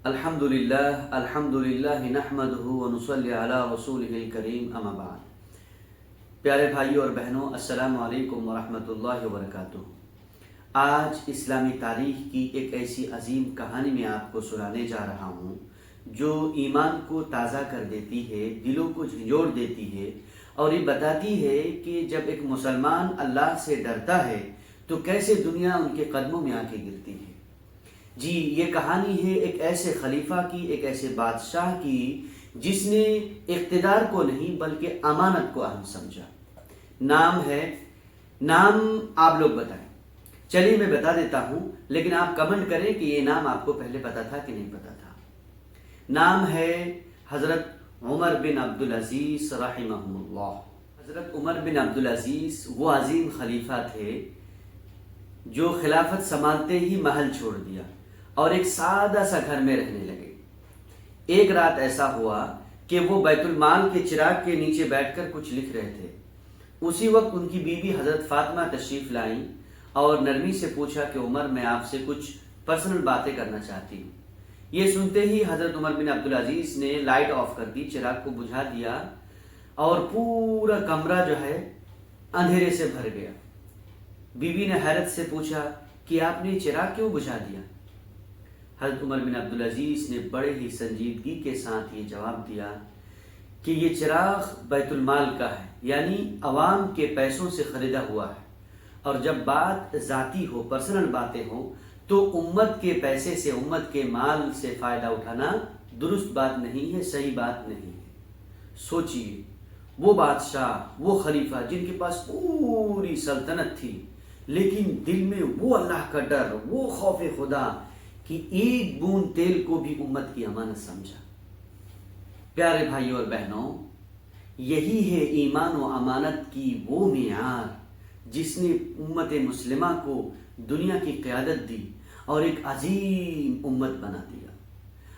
الحمدللہ نحمدہ ونصلی علی رسولہ الکریم اما بعد۔ پیارے بھائیوں اور بہنوں، السلام علیکم ورحمۃ اللہ وبرکاتہ۔ آج اسلامی تاریخ کی ایک ایسی عظیم کہانی میں آپ کو سنانے جا رہا ہوں جو ایمان کو تازہ کر دیتی ہے، دلوں کو جھنجھوڑ دیتی ہے، اور یہ بتاتی ہے کہ جب ایک مسلمان اللہ سے ڈرتا ہے تو کیسے دنیا ان کے قدموں میں آ کے گرتی ہے۔ جی، یہ کہانی ہے ایک ایسے خلیفہ کی، ایک ایسے بادشاہ کی جس نے اقتدار کو نہیں بلکہ امانت کو اہم سمجھا۔ نام آپ لوگ بتائیں۔ چلیے میں بتا دیتا ہوں، لیکن آپ کمنٹ کریں کہ یہ نام آپ کو پہلے پتا تھا کہ نہیں پتا تھا۔ نام ہے حضرت عمر بن عبدالعزیز رحمہم اللہ۔ حضرت عمر بن عبدالعزیز وہ عظیم خلیفہ تھے جو خلافت سنبھالتے ہی محل چھوڑ دیا اور ایک سادہ سا گھر میں رہنے لگے۔ ایک رات ایسا ہوا کہ وہ بیت المال کے چراغ کے نیچے بیٹھ کر کچھ لکھ رہے تھے۔ اسی وقت ان کی بیوی حضرت فاطمہ تشریف لائیں اور نرمی سے پوچھا کہ عمر، میں آپ سے کچھ پرسنل باتیں کرنا چاہتی ہوں۔ یہ سنتے ہی حضرت عمر بن عبدالعزیز نے لائٹ آف کر دی، چراغ کو بجھا دیا اور پورا کمرہ جو ہے اندھیرے سے بھر گیا۔ بیوی نے حیرت سے پوچھا کہ آپ نے چراغ کیوں بجھا دیا؟ حضرت عمر بن عبدالعزیز نے بڑے ہی سنجیدگی کے ساتھ یہ جواب دیا کہ یہ چراغ بیت المال کا ہے، یعنی عوام کے پیسوں سے خریدا ہوا ہے، اور جب بات ذاتی ہو، پرسنل باتیں ہوں، تو امت کے پیسے سے، امت کے مال سے فائدہ اٹھانا درست بات نہیں ہے، صحیح بات نہیں ہے۔ سوچئے، وہ بادشاہ، وہ خلیفہ جن کے پاس پوری سلطنت تھی، لیکن دل میں وہ اللہ کا ڈر، وہ خوف خدا کہ ایک بوند تیل کو بھی امت کی امانت سمجھا۔ پیارے بھائیوں اور بہنوں، یہی ہے ایمان و امانت کی وہ معیار جس نے امت مسلمہ کو دنیا کی قیادت دی اور ایک عظیم امت بنا دیا۔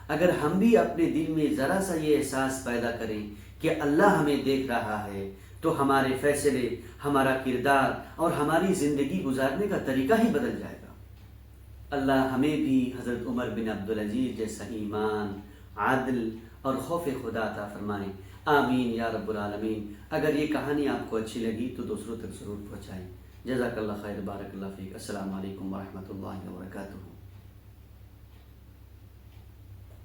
اگر ہم بھی اپنے دل میں ذرا سا یہ احساس پیدا کریں کہ اللہ ہمیں دیکھ رہا ہے، تو ہمارے فیصلے، ہمارا کردار اور ہماری زندگی گزارنے کا طریقہ ہی بدل جائے گا۔ اللہ ہمیں بھی حضرت عمر بن عبدالعزیز جیسا ایمان، عدل اور خوف خدا عطا فرمائیں۔ آمین یا رب العالمین۔ اگر یہ کہانی آپ کو اچھی لگی تو دوسروں تک ضرور پہنچائیں۔ جزاک اللہ خیر، بارک اللہ فیک۔ السلام علیکم ورحمۃ اللہ وبرکاتہ۔